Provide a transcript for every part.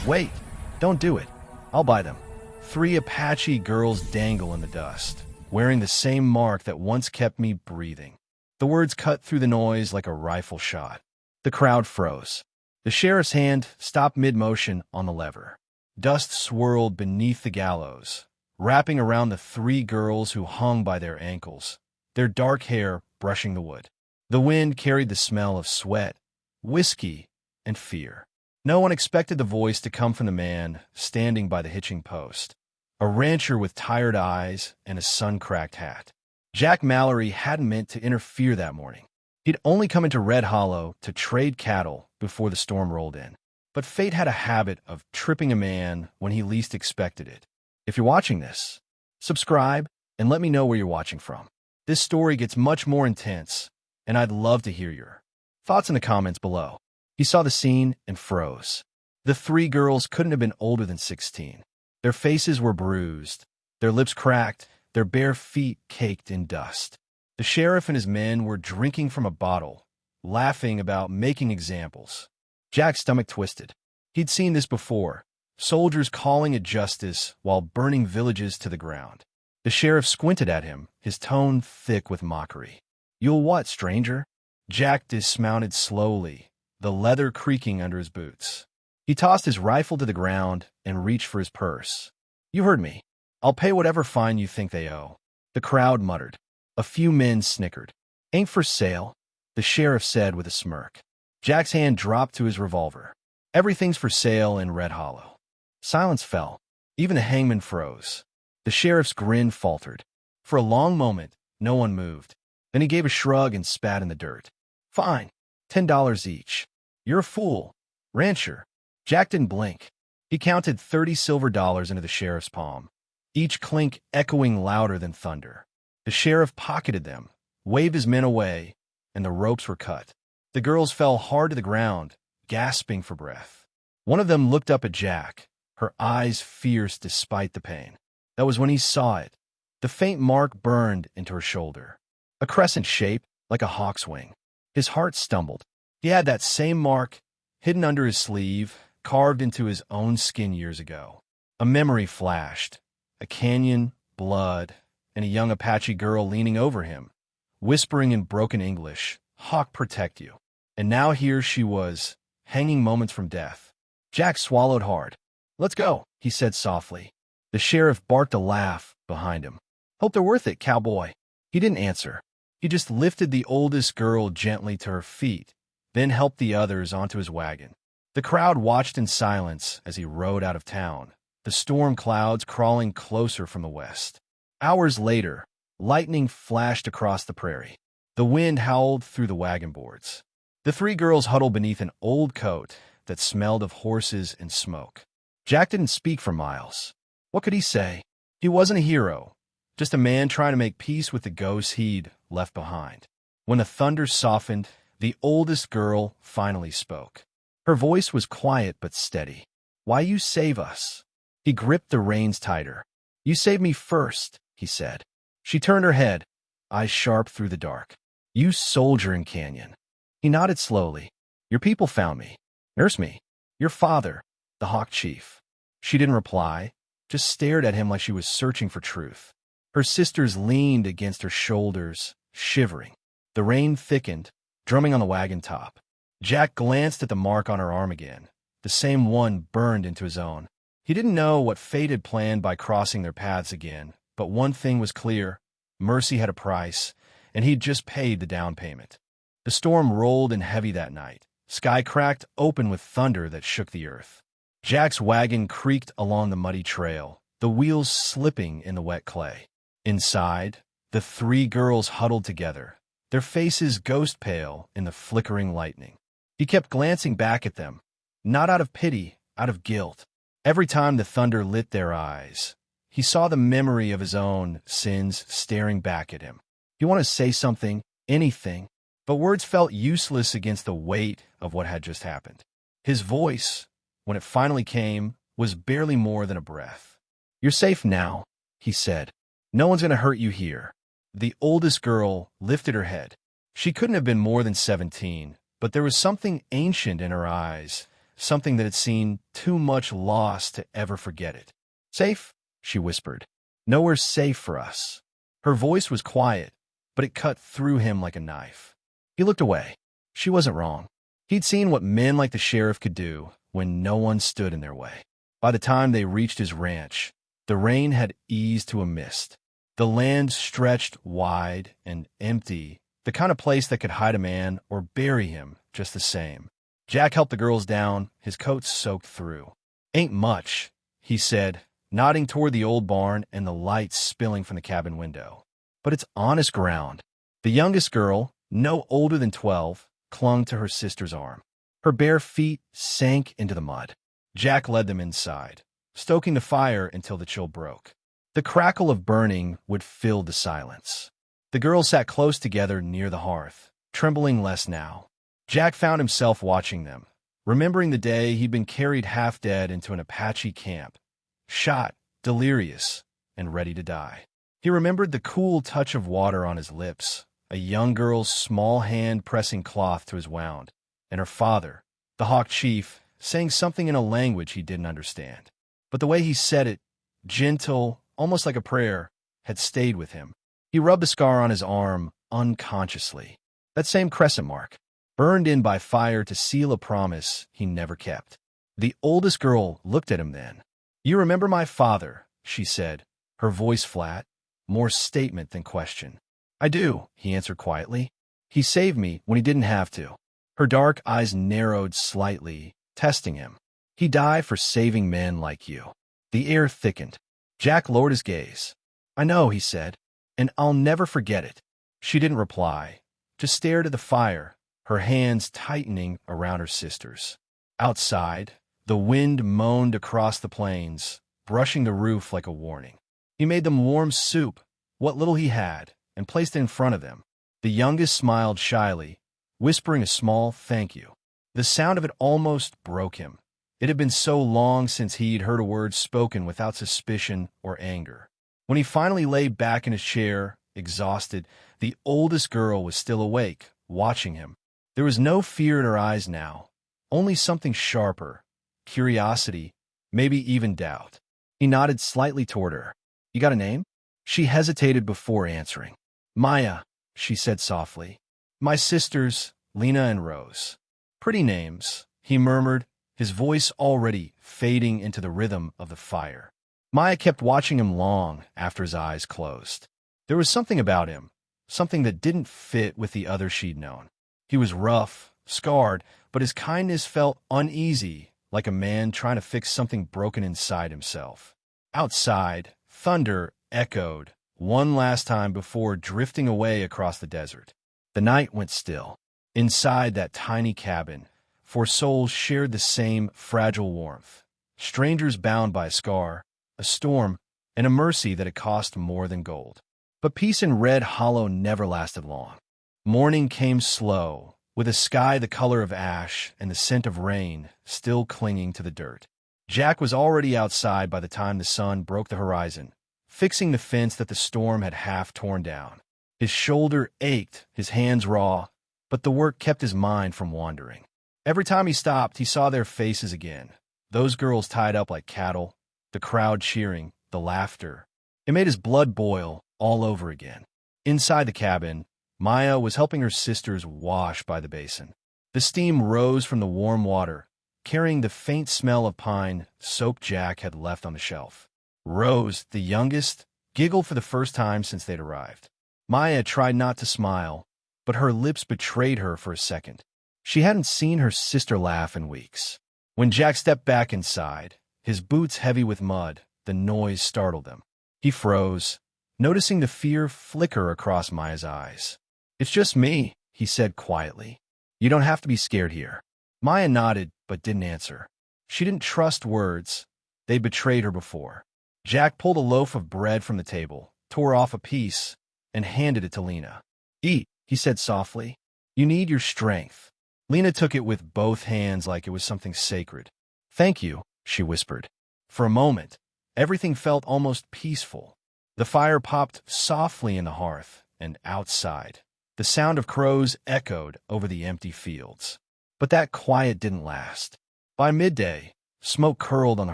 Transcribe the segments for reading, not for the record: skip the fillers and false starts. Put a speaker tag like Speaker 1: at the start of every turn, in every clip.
Speaker 1: Wait, don't do it. I'll buy them. 3 Apache girls dangle in the dust, wearing the same mark that once kept me breathing. The words cut through the noise like a rifle shot. The crowd froze. The sheriff's hand stopped mid-motion on the lever. Dust swirled beneath the gallows, wrapping around the 3 girls who hung by their ankles, their dark hair brushing the wood. The wind carried the smell of sweat, whiskey, and fear. No one expected the voice to come from the man standing by the hitching post, a rancher with tired eyes and a sun-cracked hat. Jack Mallory hadn't meant to interfere that morning. He'd only come into Red Hollow to trade cattle before the storm rolled in. But fate had a habit of tripping a man when he least expected it. If you're watching this, subscribe and let me know where you're watching from. This story gets much more intense, and I'd love to hear your thoughts in the comments below. He saw the scene and froze. The 3 girls couldn't have been older than 16. Their faces were bruised, their lips cracked, their bare feet caked in dust. The sheriff and his men were drinking from a bottle, laughing about making examples. Jack's stomach twisted. He'd seen this before, soldiers calling it justice while burning villages to the ground. The sheriff squinted at him, his tone thick with mockery. "You'll what, stranger?" Jack dismounted slowly, the leather creaking under his boots. He tossed his rifle to the ground and reached for his purse. "You heard me. I'll pay whatever fine you think they owe." The crowd muttered. A few men snickered. "Ain't for sale," the sheriff said with a smirk. Jack's hand dropped to his revolver. Everything's for sale in Red Hollow. Silence fell. Even the hangman froze. The sheriff's grin faltered. For a long moment, no one moved. Then he gave a shrug and spat in the dirt. "Fine. $10 each. You're a fool, rancher." Jack didn't blink. He counted 30 silver dollars into the sheriff's palm, each clink echoing louder than thunder. The sheriff pocketed them, waved his men away, and the ropes were cut. The girls fell hard to the ground, gasping for breath. One of them looked up at Jack, her eyes fierce despite the pain. That was when he saw it. The faint mark burned into her shoulder, a crescent shape like a hawk's wing. His heart stumbled. He had that same mark, hidden under his sleeve, carved into his own skin years ago. A memory flashed, a canyon, blood, and a young Apache girl leaning over him, whispering in broken English, "Hawk protect you." And now here she was, hanging moments from death. Jack swallowed hard. "Let's go," he said softly. The sheriff barked a laugh behind him. "Hope they're worth it, cowboy." He didn't answer. He just lifted the oldest girl gently to her feet, then helped the others onto his wagon. The crowd watched in silence as he rode out of town, the storm clouds crawling closer from the west. Hours later, lightning flashed across the prairie. The wind howled through the wagon boards. The 3 girls huddled beneath an old coat that smelled of horses and smoke. Jack didn't speak for miles. What could he say? He wasn't a hero, just a man trying to make peace with the ghosts he'd left behind. When the thunder softened, the oldest girl finally spoke. Her voice was quiet but steady. "Why you save us?" He gripped the reins tighter. "You saved me first," he said. She turned her head, eyes sharp through the dark. "You soldier in Canyon." He nodded slowly. "Your people found me, nursed me. Your father, the Hawk Chief." She didn't reply, just stared at him like she was searching for truth. Her sisters leaned against her shoulders, shivering. The rain thickened, drumming on the wagon top. Jack glanced at the mark on her arm again, the same one burned into his own. He didn't know what fate had planned by crossing their paths again, but one thing was clear: mercy had a price, and he'd just paid the down payment. The storm rolled in heavy that night, sky cracked open with thunder that shook the earth. Jack's wagon creaked along the muddy trail, the wheels slipping in the wet clay. Inside, the 3 girls huddled together, their faces ghost pale in the flickering lightning. He kept glancing back at them, not out of pity, out of guilt. Every time the thunder lit their eyes, he saw the memory of his own sins staring back at him. He wanted to say something, anything, but words felt useless against the weight of what had just happened. His voice, when it finally came, was barely more than a breath. "You're safe now," he said. "No one's going to hurt you here." The oldest girl lifted her head. She couldn't have been more than 17, but there was something ancient in her eyes, something that had seen too much loss to ever forget it. "Safe?" she whispered. "Nowhere's safe for us." Her voice was quiet, but it cut through him like a knife. He looked away. She wasn't wrong. He'd seen what men like the sheriff could do when no one stood in their way. By the time they reached his ranch, the rain had eased to a mist. The land stretched wide and empty, the kind of place that could hide a man or bury him just the same. Jack helped the girls down, his coat soaked through. "Ain't much," he said, nodding toward the old barn and the lights spilling from the cabin window. "But it's honest ground." The youngest girl, no older than 12, clung to her sister's arm. Her bare feet sank into the mud. Jack led them inside, stoking the fire until the chill broke. The crackle of burning would fill the silence. The girls sat close together near the hearth, trembling less now. Jack found himself watching them, remembering the day he'd been carried half dead into an Apache camp, shot, delirious, and ready to die. He remembered the cool touch of water on his lips, a young girl's small hand pressing cloth to his wound, and her father, the Hawk Chief, saying something in a language he didn't understand. But the way he said it, gentle, almost like a prayer, had stayed with him. He rubbed the scar on his arm unconsciously. That same crescent mark, burned in by fire to seal a promise he never kept. The oldest girl looked at him then. "You remember my father," she said, her voice flat, more statement than question. "I do," he answered quietly. "He saved me when he didn't have to." Her dark eyes narrowed slightly, testing him. "He died for saving men like you." The air thickened. Jack lowered his gaze. "I know," he said, "and I'll never forget it." She didn't reply, just stared at the fire, her hands tightening around her sister's. Outside, the wind moaned across the plains, brushing the roof like a warning. He made them warm soup, what little he had, and placed it in front of them. The youngest smiled shyly, whispering a small thank you. The sound of it almost broke him. It had been so long since he'd heard a word spoken without suspicion or anger. When he finally lay back in his chair, exhausted, the oldest girl was still awake, watching him. There was no fear in her eyes now, only something sharper, curiosity, maybe even doubt. He nodded slightly toward her. "You got a name?" She hesitated before answering. "Maya," she said softly. "My sisters, Lena and Rose." "Pretty names," he murmured, his voice already fading into the rhythm of the fire. Maya kept watching him long after his eyes closed. There was something about him, something that didn't fit with the other she'd known. He was rough, scarred, but his kindness felt uneasy, like a man trying to fix something broken inside himself. Outside, thunder echoed one last time before drifting away across the desert. The night went still. Inside that tiny cabin, four souls shared the same fragile warmth. Strangers bound by a scar, a storm, and a mercy that had cost more than gold. But peace in Red Hollow never lasted long. Morning came slow, with a sky the color of ash and the scent of rain still clinging to the dirt. Jack was already outside by the time the sun broke the horizon, fixing the fence that the storm had half torn down. His shoulder ached, his hands raw, but the work kept his mind from wandering. Every time he stopped, he saw their faces again. Those girls tied up like cattle, the crowd cheering, the laughter. It made his blood boil all over again. Inside the cabin, Maya was helping her sisters wash by the basin. The steam rose from the warm water, carrying the faint smell of pine soaked Jack had left on the shelf. Rose, the youngest, giggled for the first time since they'd arrived. Maya tried not to smile, but her lips betrayed her for a second. She hadn't seen her sister laugh in weeks. When Jack stepped back inside, his boots heavy with mud, the noise startled him. He froze, noticing the fear flicker across Maya's eyes. "It's just me," he said quietly. "You don't have to be scared here." Maya nodded, but didn't answer. She didn't trust words. They'd betrayed her before. Jack pulled a loaf of bread from the table, tore off a piece, and handed it to Lena. "Eat," he said softly. "You need your strength." Lena took it with both hands like it was something sacred. "Thank you," she whispered. For a moment, everything felt almost peaceful. The fire popped softly in the hearth, and outside, the sound of crows echoed over the empty fields. But that quiet didn't last. By midday, smoke curled on the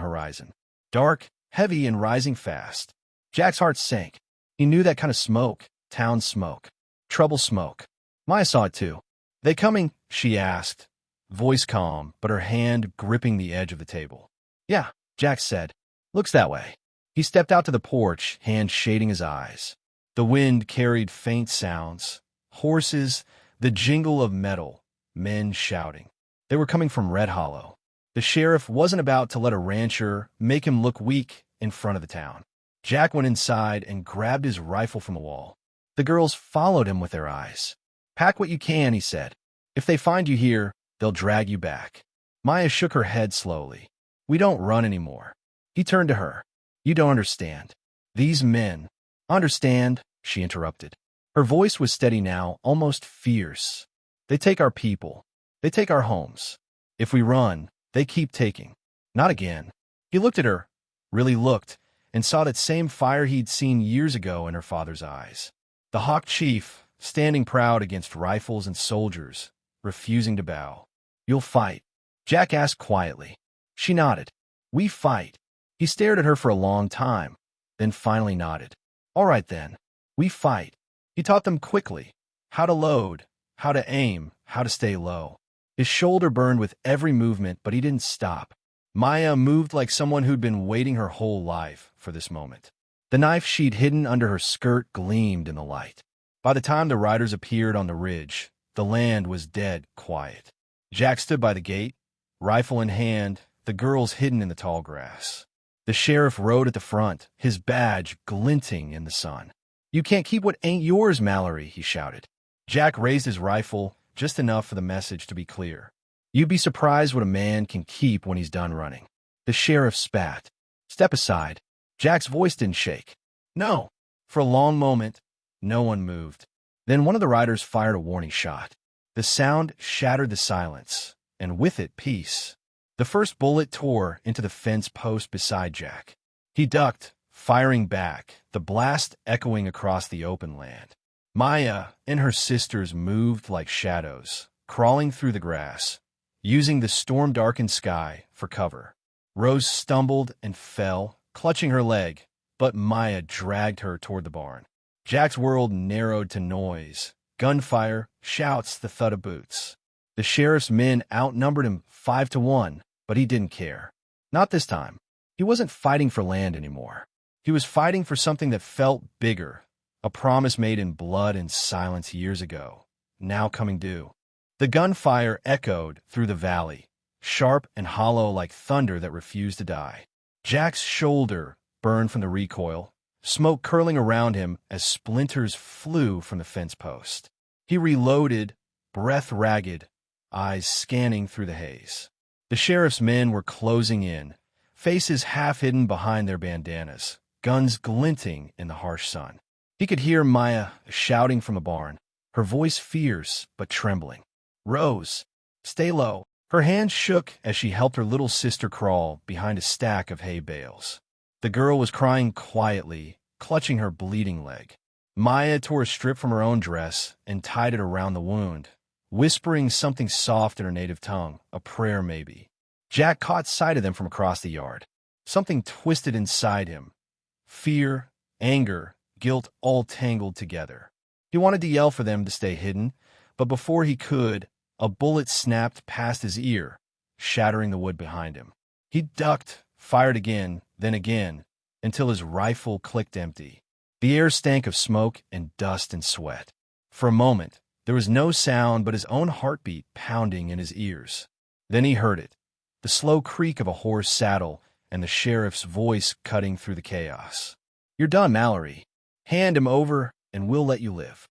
Speaker 1: horizon. Dark, heavy, and rising fast. Jack's heart sank. He knew that kind of smoke, town smoke, trouble smoke. Maya saw it too. "They coming?" she asked, voice calm, but her hand gripping the edge of the table. "Yeah," Jack said. "Looks that way." He stepped out to the porch, hand shading his eyes. The wind carried faint sounds. Horses, the jingle of metal, men shouting. They were coming from Red Hollow. The sheriff wasn't about to let a rancher make him look weak in front of the town. Jack went inside and grabbed his rifle from the wall. The girls followed him with their eyes. "Pack what you can," he said. "If they find you here, they'll drag you back." Maya shook her head slowly. "We don't run anymore." He turned to her. "You don't understand. These men—" "Understand," she interrupted. Her voice was steady now, almost fierce. "They take our people. They take our homes. If we run, they keep taking. Not again." He looked at her, really looked, and saw that same fire he'd seen years ago in her father's eyes. The Hawk Chief, standing proud against rifles and soldiers, refusing to bow. "You'll fight?" Jack asked quietly. She nodded. "We fight." He stared at her for a long time, then finally nodded. "All right then. We fight." He taught them quickly how to load, how to aim, how to stay low. His shoulder burned with every movement, but he didn't stop. Maya moved like someone who'd been waiting her whole life for this moment. The knife she'd hidden under her skirt gleamed in the light. By the time the riders appeared on the ridge, the land was dead quiet. Jack stood by the gate, rifle in hand, the girls hidden in the tall grass. The sheriff rode at the front, his badge glinting in the sun. "You can't keep what ain't yours, Mallory," he shouted. Jack raised his rifle, just enough for the message to be clear. "You'd be surprised what a man can keep when he's done running." The sheriff spat. "Step aside." Jack's voice didn't shake. "No." For a long moment, no one moved. Then one of the riders fired a warning shot. The sound shattered the silence, and with it, peace. The first bullet tore into the fence post beside Jack. He ducked, firing back, the blast echoing across the open land. Maya and her sisters moved like shadows, crawling through the grass, using the storm-darkened sky for cover. Rose stumbled and fell, clutching her leg, but Maya dragged her toward the barn. Jack's world narrowed to noise, gunfire, shouts, the thud of boots. The sheriff's men outnumbered him 5-1, but he didn't care. Not this time. He wasn't fighting for land anymore. He was fighting for something that felt bigger, a promise made in blood and silence years ago, now coming due. The gunfire echoed through the valley, sharp and hollow like thunder that refused to die. Jack's shoulder burned from the recoil, smoke curling around him as splinters flew from the fence post. He reloaded, breath ragged, eyes scanning through the haze. The sheriff's men were closing in, faces half hidden behind their bandanas, guns glinting in the harsh sun. He could hear Maya shouting from the barn, her voice fierce but trembling. "Rose, stay low." Her hand shook as she helped her little sister crawl behind a stack of hay bales. The girl was crying quietly, clutching her bleeding leg. Maya tore a strip from her own dress and tied it around the wound, whispering something soft in her native tongue, a prayer maybe. Jack caught sight of them from across the yard. Something twisted inside him. Fear, anger, guilt all tangled together. He wanted to yell for them to stay hidden, but before he could, a bullet snapped past his ear, shattering the wood behind him. He ducked, fired again, until his rifle clicked empty. The air stank of smoke and dust and sweat. For a moment, there was no sound but his own heartbeat pounding in his ears. Then he heard it, the slow creak of a horse saddle and the sheriff's voice cutting through the chaos. "You're done, Mallory. Hand him over and we'll let you live."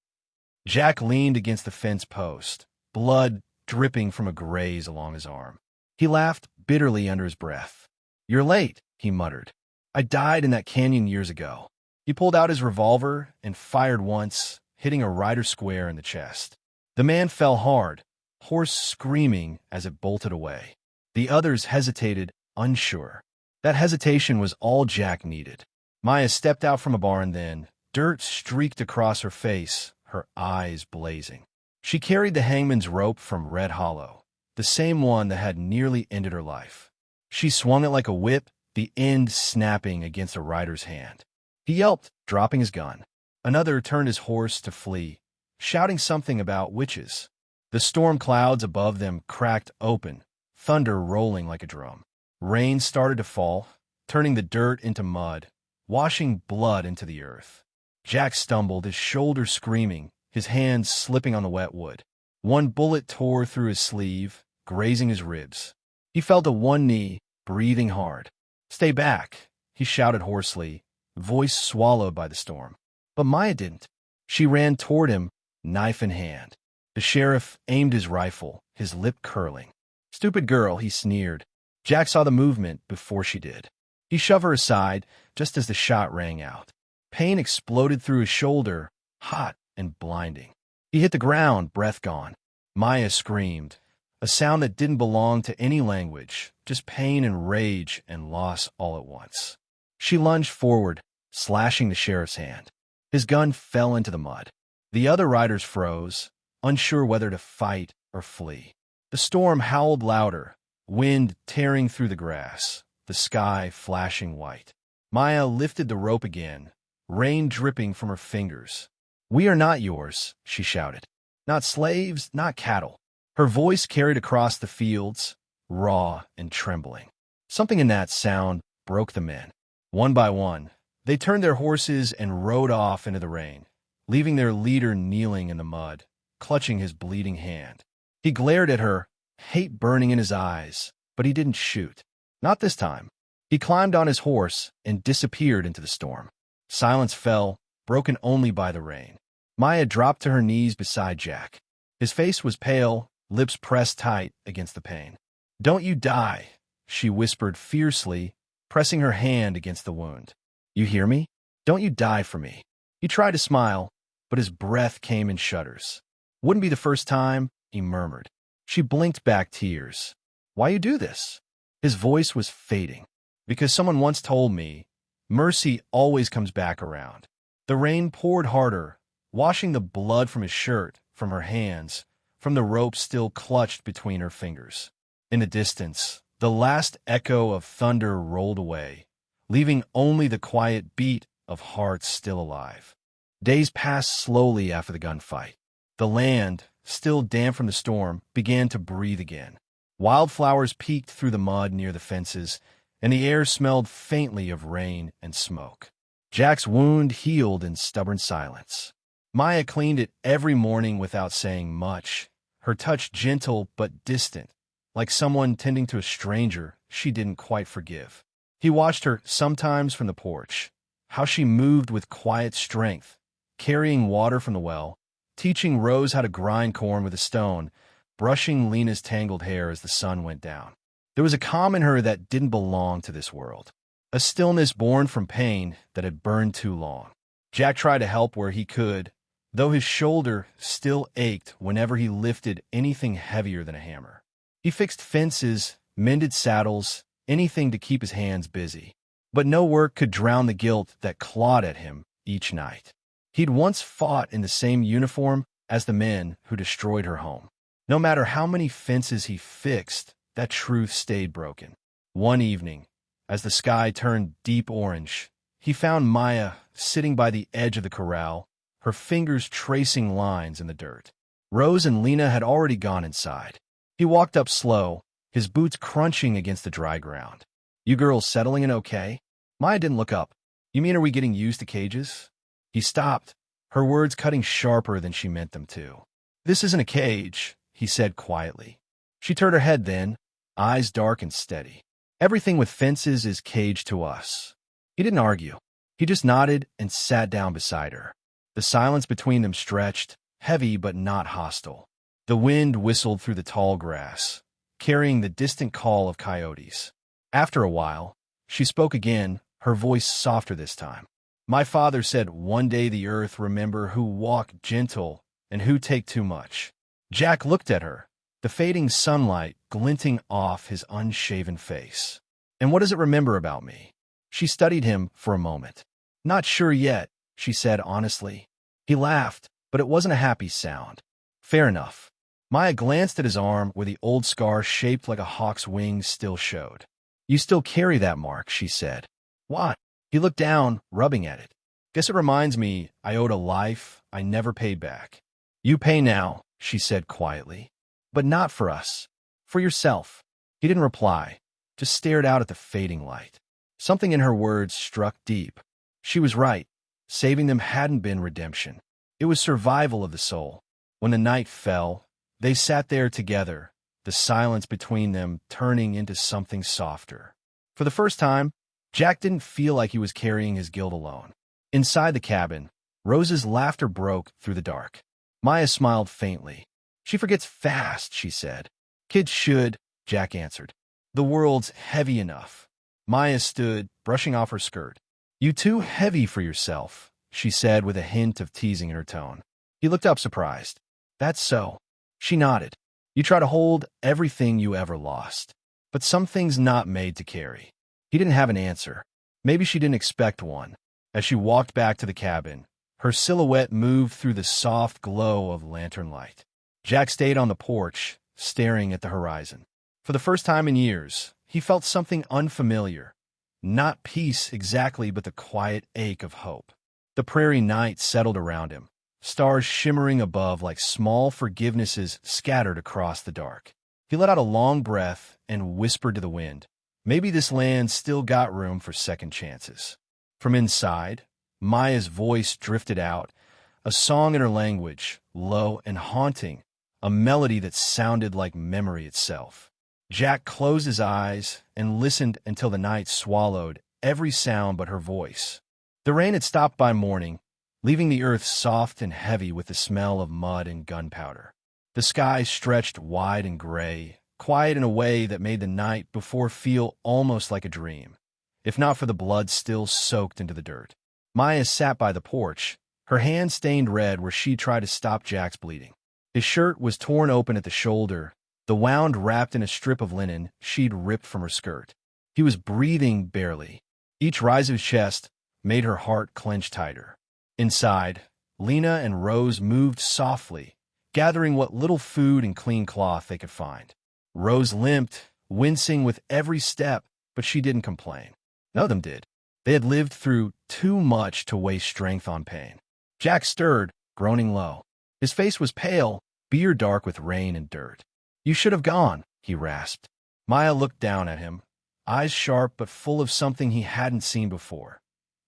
Speaker 1: Jack leaned against the fence post, blood dripping from a graze along his arm. He laughed bitterly under his breath. "You're late," he muttered. "I died in that canyon years ago." He pulled out his revolver and fired once, hitting a rider square in the chest. The man fell hard, horse screaming as it bolted away. The others hesitated, unsure. That hesitation was all Jack needed. Maya stepped out from a barn then, dirt streaked across her face, her eyes blazing. She carried the hangman's rope from Red Hollow. the same one that had nearly ended her life. She swung it like a whip, the end snapping against a rider's hand. He yelped, dropping his gun. Another turned his horse to flee, shouting something about witches. The storm clouds above them cracked open, thunder rolling like a drum. Rain started to fall, turning the dirt into mud, washing blood into the earth. Jack stumbled, his shoulders screaming, his hands slipping on the wet wood. One bullet tore through his sleeve, grazing his ribs. He fell to one knee, breathing hard. "Stay back," he shouted hoarsely, voice swallowed by the storm. But Maya didn't. She ran toward him, knife in hand. The sheriff aimed his rifle, his lip curling. "Stupid girl," he sneered. Jack saw the movement before she did. He shoved her aside just as the shot rang out. Pain exploded through his shoulder, hot and blinding. He hit the ground, breath gone. Maya screamed, a sound that didn't belong to any language, just pain and rage and loss all at once. She lunged forward, slashing the sheriff's hand. His gun fell into the mud. The other riders froze, unsure whether to fight or flee. The storm howled louder, wind tearing through the grass, the sky flashing white. Maya lifted the rope again, rain dripping from her fingers. "We are not yours," she shouted. "Not slaves, not cattle." Her voice carried across the fields, raw and trembling. Something in that sound broke the men. One by one, they turned their horses and rode off into the rain, leaving their leader kneeling in the mud, clutching his bleeding hand. He glared at her, hate burning in his eyes, but he didn't shoot. Not this time. He climbed on his horse and disappeared into the storm. Silence fell, broken only by the rain. Maya dropped to her knees beside Jack. His face was pale, lips pressed tight against the pain. "Don't you die," she whispered fiercely, pressing her hand against the wound. "You hear me? Don't you die for me." He tried to smile, but his breath came in shudders. "Wouldn't be the first time," he murmured. She blinked back tears. "Why you do this?" His voice was fading. "Because someone once told me, mercy always comes back around." The rain poured harder, washing the blood from his shirt, from her hands, from the rope still clutched between her fingers. In the distance, the last echo of thunder rolled away, leaving only the quiet beat of hearts still alive. Days passed slowly after the gunfight. The land, still damp from the storm, began to breathe again. Wildflowers peeked through the mud near the fences, and the air smelled faintly of rain and smoke. Jack's wound healed in stubborn silence. Maya cleaned it every morning without saying much, her touch gentle but distant, like someone tending to a stranger she didn't quite forgive. He watched her sometimes from the porch, how she moved with quiet strength, carrying water from the well, teaching Rose how to grind corn with a stone, brushing Lena's tangled hair as the sun went down. There was a calm in her that didn't belong to this world, a stillness born from pain that had burned too long. Jack tried to help where he could, though his shoulder still ached whenever he lifted anything heavier than a hammer. He fixed fences, mended saddles, anything to keep his hands busy. But no work could drown the guilt that clawed at him each night. He'd once fought in the same uniform as the men who destroyed her home. No matter how many fences he fixed, that truth stayed broken. One evening, as the sky turned deep orange, he found Maya sitting by the edge of the corral, her fingers tracing lines in the dirt. Rose and Lena had already gone inside. He walked up slow, his boots crunching against the dry ground. "You girls settling in okay?" Maya didn't look up. "You mean are we getting used to cages?" He stopped, her words cutting sharper than she meant them to. "This isn't a cage," he said quietly. She turned her head then, eyes dark and steady. "Everything with fences is cage to us." He didn't argue. He just nodded and sat down beside her. The silence between them stretched, heavy but not hostile. The wind whistled through the tall grass, carrying the distant call of coyotes. After a while, she spoke again, her voice softer this time. "My father said one day the earth remember who walk gentle and who take too much." Jack looked at her, the fading sunlight glinting off his unshaven face. "And what does it remember about me?" She studied him for a moment. "Not sure yet," she said honestly. He laughed, but it wasn't a happy sound. "Fair enough." Maya glanced at his arm where the old scar shaped like a hawk's wings still showed. You still carry that mark, she said. Why? He looked down, rubbing at it. Guess it reminds me I owed a life I never paid back. You pay now, she said quietly. But not for us. For yourself. He didn't reply, just stared out at the fading light. Something in her words struck deep. She was right. Saving them hadn't been redemption. It was survival of the soul. When the night fell, they sat there together, the silence between them turning into something softer. For the first time, Jack didn't feel like he was carrying his guilt alone. Inside the cabin, Rose's laughter broke through the dark. Maya smiled faintly. She forgets fast, she said. Kids should, Jack answered. The world's heavy enough. Maya stood, brushing off her skirt. You too heavy for yourself, she said with a hint of teasing in her tone. He looked up surprised. That's so. She nodded. You try to hold everything you ever lost. But some things not made to carry. He didn't have an answer. Maybe she didn't expect one. As she walked back to the cabin, her silhouette moved through the soft glow of lantern light. Jack stayed on the porch, staring at the horizon. For the first time in years, he felt something unfamiliar. Not peace exactly, but the quiet ache of hope. The prairie night settled around him, stars shimmering above like small forgivenesses scattered across the dark. He let out a long breath and whispered to the wind, maybe this land still got room for second chances. From inside, Maya's voice drifted out, a song in her language, low and haunting, a melody that sounded like memory itself. Jack closed his eyes and listened until the night swallowed every sound but her voice. The rain had stopped by morning, leaving the earth soft and heavy with the smell of mud and gunpowder. The sky stretched wide and gray, quiet in a way that made the night before feel almost like a dream, if not for the blood still soaked into the dirt. Maya sat by the porch, her hand stained red where she tried to stop Jack's bleeding. His shirt was torn open at the shoulder, the wound wrapped in a strip of linen she'd ripped from her skirt. He was breathing barely. Each rise of his chest made her heart clench tighter. Inside, Lena and Rose moved softly, gathering what little food and clean cloth they could find. Rose limped, wincing with every step, but she didn't complain. None of them did. They had lived through too much to waste strength on pain. Jack stirred, groaning low. His face was pale, beard dark with rain and dirt. You should have gone, he rasped. Maya looked down at him, eyes sharp but full of something he hadn't seen before.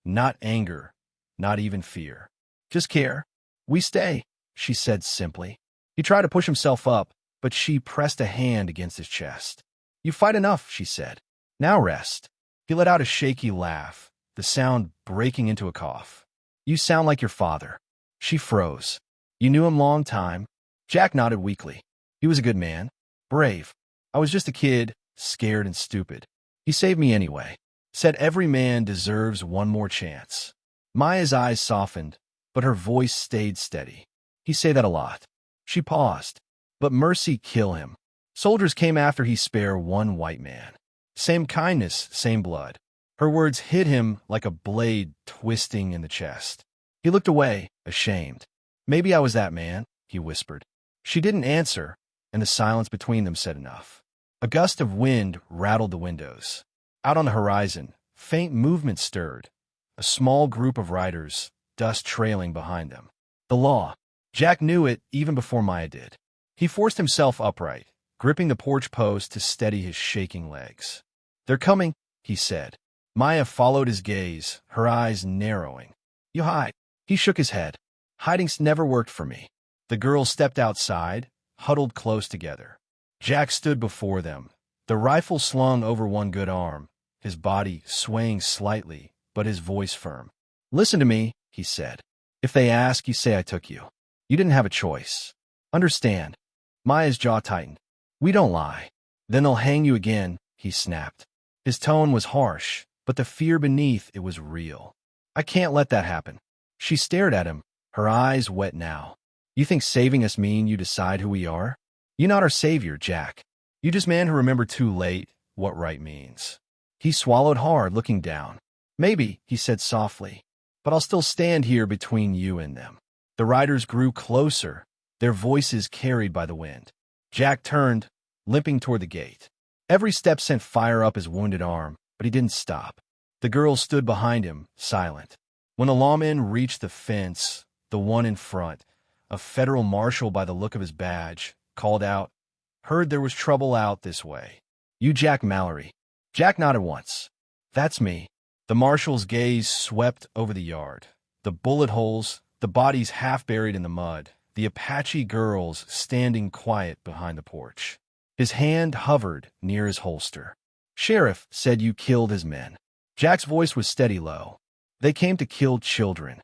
Speaker 1: Not anger, not even fear. Just care. We stay, she said simply. He tried to push himself up, but she pressed a hand against his chest. You fight enough, she said. Now rest. He let out a shaky laugh, the sound breaking into a cough. You sound like your father. She froze. You knew him long time? Jack nodded weakly. He was a good man. Brave. I was just a kid, scared and stupid. He saved me anyway. Said every man deserves one more chance. Maya's eyes softened, but her voice stayed steady. He say that a lot. She paused. But mercy kill him. Soldiers came after he spare one white man. Same kindness, same blood. Her words hit him like a blade twisting in the chest. He looked away, ashamed. Maybe I was that man, he whispered. She didn't answer, and the silence between them said enough. A gust of wind rattled the windows. Out on the horizon, faint movement stirred. A small group of riders, dust trailing behind them. The law. Jack knew it even before Maya did. He forced himself upright, gripping the porch post to steady his shaking legs. They're coming, he said. Maya followed his gaze, her eyes narrowing. You hide. He shook his head. Hiding's never worked for me. The girls stepped outside, huddled close together. Jack stood before them, the rifle slung over one good arm, his body swaying slightly, but his voice firm. Listen to me, he said. If they ask, you say I took you. You didn't have a choice. Understand? Maya's jaw tightened. We don't lie. Then they'll hang you again, he snapped. His tone was harsh, but the fear beneath it was real. I can't let that happen. She stared at him, her eyes wet now. You think saving us mean you decide who we are? You're not our savior, Jack. You just man who remembered too late what right means. He swallowed hard, looking down. Maybe, he said softly, but I'll still stand here between you and them. The riders grew closer, their voices carried by the wind. Jack turned, limping toward the gate. Every step sent fire up his wounded arm, but he didn't stop. The girls stood behind him, silent. When the lawman reached the fence, the one in front, a federal marshal by the look of his badge, called out, "Heard there was trouble out this way. You Jack Mallory?" Jack nodded once. "That's me." The marshal's gaze swept over the yard. The bullet holes, the bodies half buried in the mud, the Apache girls standing quiet behind the porch. His hand hovered near his holster. "Sheriff said you killed his men." Jack's voice was steady low. "They came to kill children."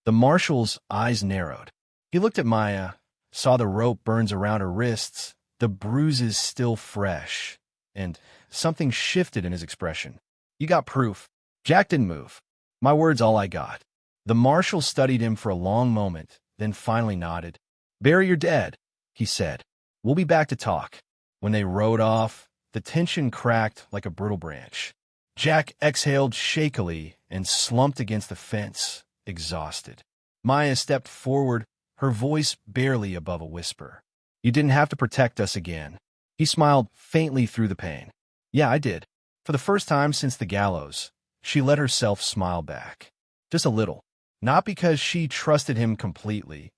Speaker 1: The marshal's eyes narrowed. He looked at Maya, saw the rope burns around her wrists, the bruises still fresh, and something shifted in his expression. "You got proof?" Jack didn't move. "My word's all I got." The marshal studied him for a long moment, then finally nodded. "Bury your dead," he said. "We'll be back to talk." When they rode off, the tension cracked like a brittle branch. Jack exhaled shakily and slumped against the fence, exhausted. Maya stepped forward, her voice barely above a whisper. "You didn't have to protect us again." He smiled faintly through the pain. "Yeah, I did." For the first time since the gallows, she let herself smile back. Just a little. Not because she trusted him completely,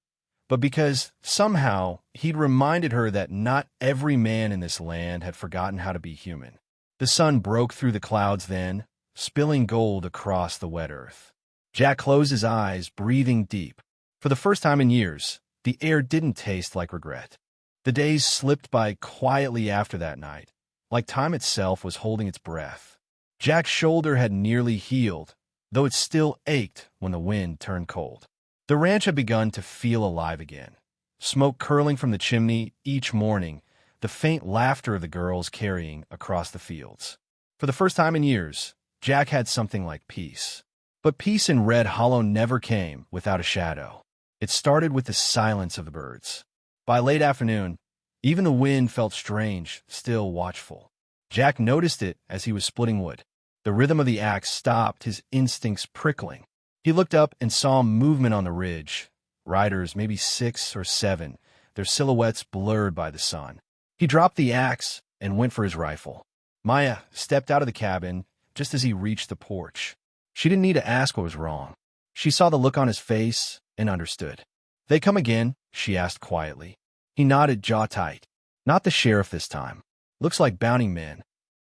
Speaker 1: but because, somehow, he'd reminded her that not every man in this land had forgotten how to be human. The sun broke through the clouds then, spilling gold across the wet earth. Jack closed his eyes, breathing deep. For the first time in years, the air didn't taste like regret. The days slipped by quietly after that night, like time itself was holding its breath. Jack's shoulder had nearly healed, though it still ached when the wind turned cold. The ranch had begun to feel alive again. Smoke curling from the chimney each morning, the faint laughter of the girls carrying across the fields. For the first time in years, Jack had something like peace. But peace in Red Hollow never came without a shadow. It started with the silence of the birds. By late afternoon, even the wind felt strange, still watchful. Jack noticed it as he was splitting wood. The rhythm of the axe stopped, his instincts prickling. He looked up and saw movement on the ridge. Riders, maybe 6 or 7, their silhouettes blurred by the sun. He dropped the axe and went for his rifle. Maya stepped out of the cabin just as he reached the porch. She didn't need to ask what was wrong. She saw the look on his face and understood. "They come again?" she asked quietly. He nodded, jaw tight. "Not the sheriff this time. Looks like bounty men."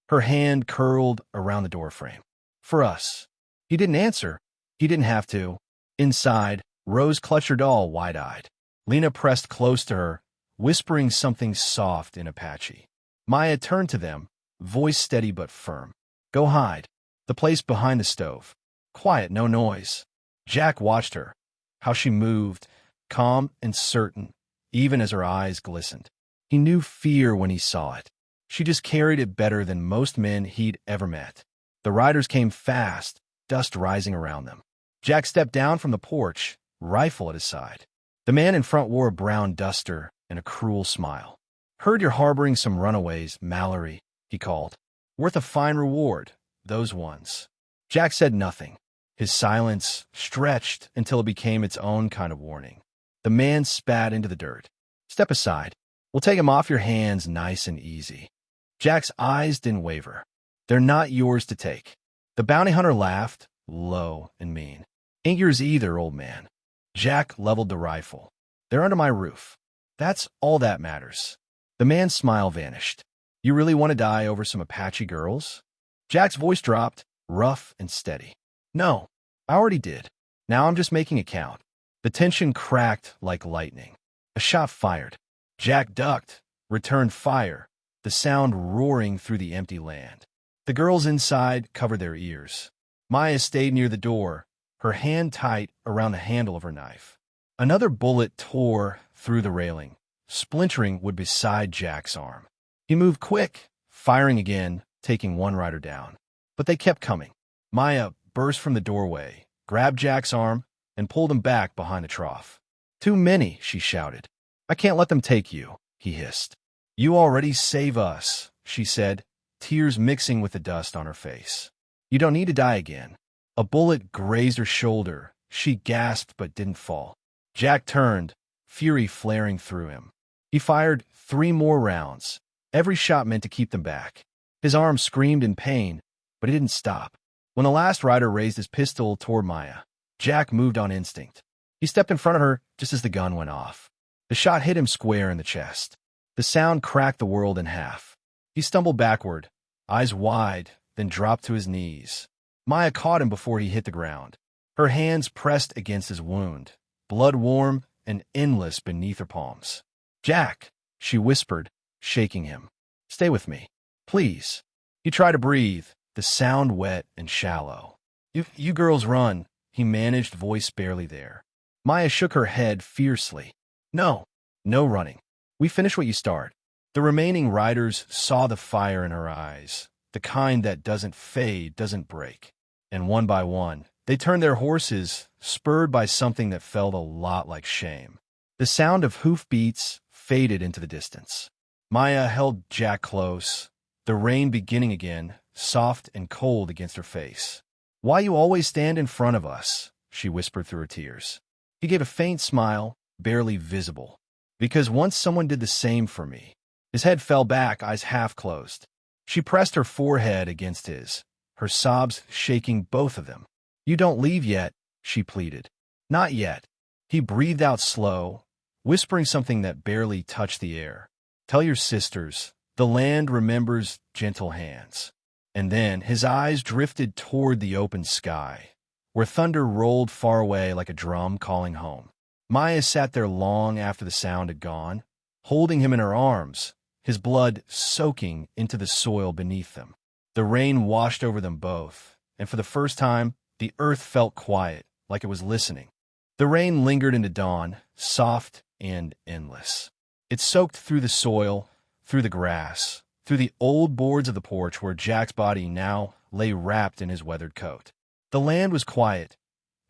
Speaker 1: Her hand curled around the doorframe. "For us." He didn't answer. He didn't have to. Inside, Rose clutched her doll wide-eyed. Lena pressed close to her, whispering something soft in Apache. Maya turned to them, voice steady but firm. "Go hide. The place behind the stove. Quiet, no noise." Jack watched her, how she moved, calm and certain, even as her eyes glistened. He knew fear when he saw it. She just carried it better than most men he'd ever met. The riders came fast, dust rising around them. Jack stepped down from the porch, rifle at his side. The man in front wore a brown duster and a cruel smile. "Heard you're harboring some runaways, Mallory," he called. "Worth a fine reward, those ones." Jack said nothing. His silence stretched until it became its own kind of warning. The man spat into the dirt. "Step aside. We'll take him off your hands nice and easy." Jack's eyes didn't waver. "They're not yours to take." The bounty hunter laughed, low and mean. "Ain't yours either, old man." Jack leveled the rifle. "They're under my roof. That's all that matters." The man's smile vanished. "You really want to die over some Apache girls?" Jack's voice dropped, rough and steady. "No, I already did. Now I'm just making it count." The tension cracked like lightning. A shot fired. Jack ducked, returned fire, the sound roaring through the empty land. The girls inside covered their ears. Maya stayed near the door, her hand tight around the handle of her knife. Another bullet tore through the railing, splintering wood beside Jack's arm. He moved quick, firing again, taking one rider down. But they kept coming. Maya burst from the doorway, grabbed Jack's arm, and pulled him back behind the trough. "Too many," she shouted. "I can't let them take you," he hissed. "You already save us," she said, tears mixing with the dust on her face. "You don't need to die again." A bullet grazed her shoulder. She gasped but didn't fall. Jack turned, fury flaring through him. He fired 3 more rounds, every shot meant to keep them back. His arm screamed in pain, but he didn't stop. When the last rider raised his pistol toward Maya, Jack moved on instinct. He stepped in front of her just as the gun went off. The shot hit him square in the chest. The sound cracked the world in half. He stumbled backward, eyes wide, then dropped to his knees. Maya caught him before he hit the ground. Her hands pressed against his wound, blood warm and endless beneath her palms. "Jack," she whispered, shaking him. "Stay with me, please." He tried to breathe, the sound wet and shallow. You girls run," he managed, voice barely there. Maya shook her head fiercely. No running. We finish what you start." The remaining riders saw the fire in her eyes, the kind that doesn't fade, doesn't break. And one by one, they turned their horses, spurred by something that felt a lot like shame. The sound of hoofbeats faded into the distance. Maya held Jack close, the rain beginning again, soft and cold against her face. "Why you always stand in front of us?" she whispered through her tears. He gave a faint smile, barely visible. "Because once someone did the same for me." His head fell back, eyes half closed. She pressed her forehead against his, her sobs shaking both of them. "You don't leave yet," she pleaded. "Not yet." He breathed out slow, whispering something that barely touched the air. "Tell your sisters, the land remembers gentle hands." And then his eyes drifted toward the open sky, where thunder rolled far away like a drum calling home. Maya sat there long after the sound had gone, holding him in her arms, his blood soaking into the soil beneath them. The rain washed over them both, and for the first time, the earth felt quiet, like it was listening. The rain lingered into dawn, soft and endless. It soaked through the soil, through the grass, through the old boards of the porch where Jack's body now lay wrapped in his weathered coat. The land was quiet,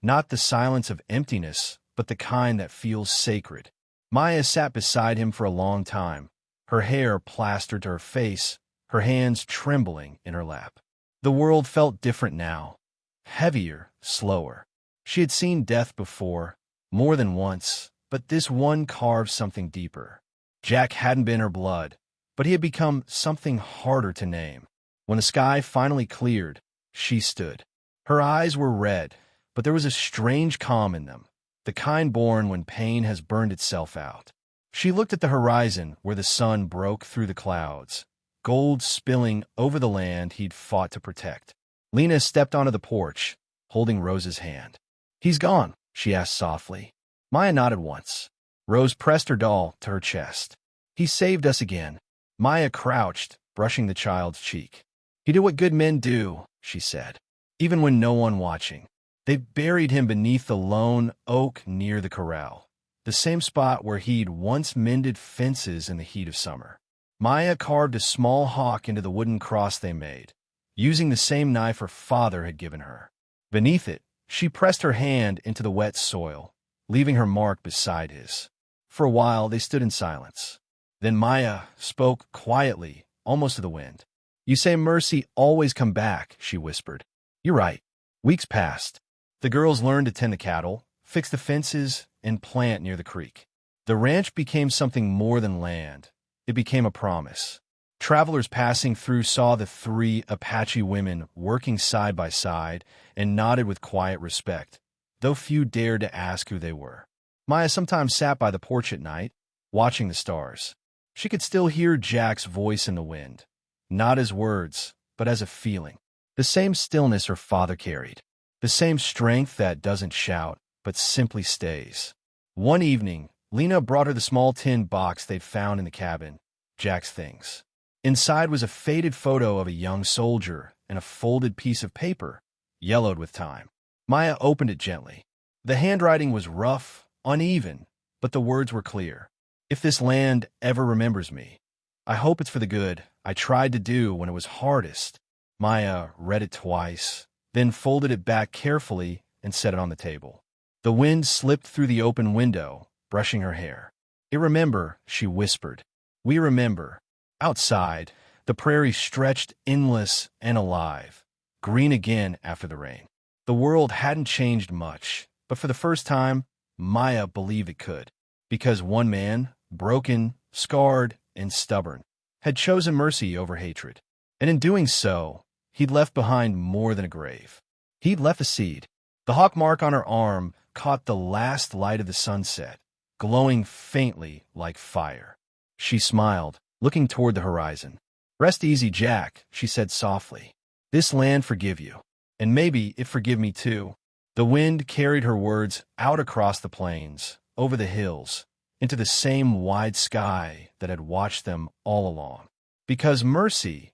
Speaker 1: not the silence of emptiness, but the kind that feels sacred. Maya sat beside him for a long time, her hair plastered to her face, her hands trembling in her lap. The world felt different now, heavier, slower. She had seen death before, more than once, but this one carved something deeper. Jack hadn't been her blood, but he had become something harder to name. When the sky finally cleared, she stood. Her eyes were red, but there was a strange calm in them, the kind born when pain has burned itself out. She looked at the horizon where the sun broke through the clouds, gold spilling over the land he'd fought to protect. Lena stepped onto the porch, holding Rose's hand. "He's gone," she asked softly. Maya nodded once. Rose pressed her doll to her chest. "He saved us again." Maya crouched, brushing the child's cheek. "He did what good men do," she said, "even when no one watching." They buried him beneath the lone oak near the corral, the same spot where he'd once mended fences in the heat of summer. Maya carved a small hawk into the wooden cross they made, using the same knife her father had given her. Beneath it, she pressed her hand into the wet soil, leaving her mark beside his. For a while, they stood in silence. Then Maya spoke quietly, almost to the wind. "You say mercy always come back," she whispered. "You're right." Weeks passed. The girls learned to tend the cattle, fix the fences, and plant near the creek. The ranch became something more than land. It became a promise. Travelers passing through saw the 3 Apache women working side by side and nodded with quiet respect, though few dared to ask who they were. Maya sometimes sat by the porch at night, watching the stars. She could still hear Jack's voice in the wind, not as words, but as a feeling. The same stillness her father carried. The same strength that doesn't shout, but simply stays. One evening, Lena brought her the small tin box they'd found in the cabin, Jack's things. Inside was a faded photo of a young soldier and a folded piece of paper, yellowed with time. Maya opened it gently. The handwriting was rough, uneven, but the words were clear. "If this land ever remembers me, I hope it's for the good I tried to do when it was hardest." Maya read it twice, then folded it back carefully and set it on the table. The wind slipped through the open window, brushing her hair. "I remember," she whispered. "We remember." Outside, the prairie stretched endless and alive, green again after the rain. The world hadn't changed much, but for the first time, Maya believed it could. Because one man, broken, scarred and stubborn, had chosen mercy over hatred. And in doing so, he'd left behind more than a grave. He'd left a seed. The hawk mark on her arm caught the last light of the sunset, glowing faintly like fire. She smiled, looking toward the horizon. "Rest easy, Jack," she said softly. "This land forgive you. And maybe it forgive me too." The wind carried her words out across the plains, over the hills, into the same wide sky that had watched them all along. Because mercy,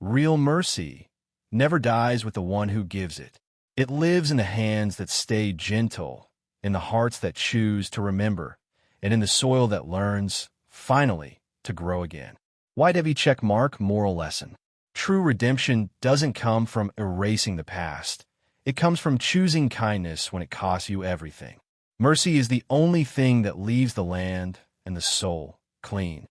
Speaker 1: real mercy, never dies with the one who gives it. It lives in the hands that stay gentle, in the hearts that choose to remember, and in the soil that learns, finally, to grow again. White heavy check mark moral lesson. True redemption doesn't come from erasing the past. It comes from choosing kindness when it costs you everything. Mercy is the only thing that leaves the land and the soul clean.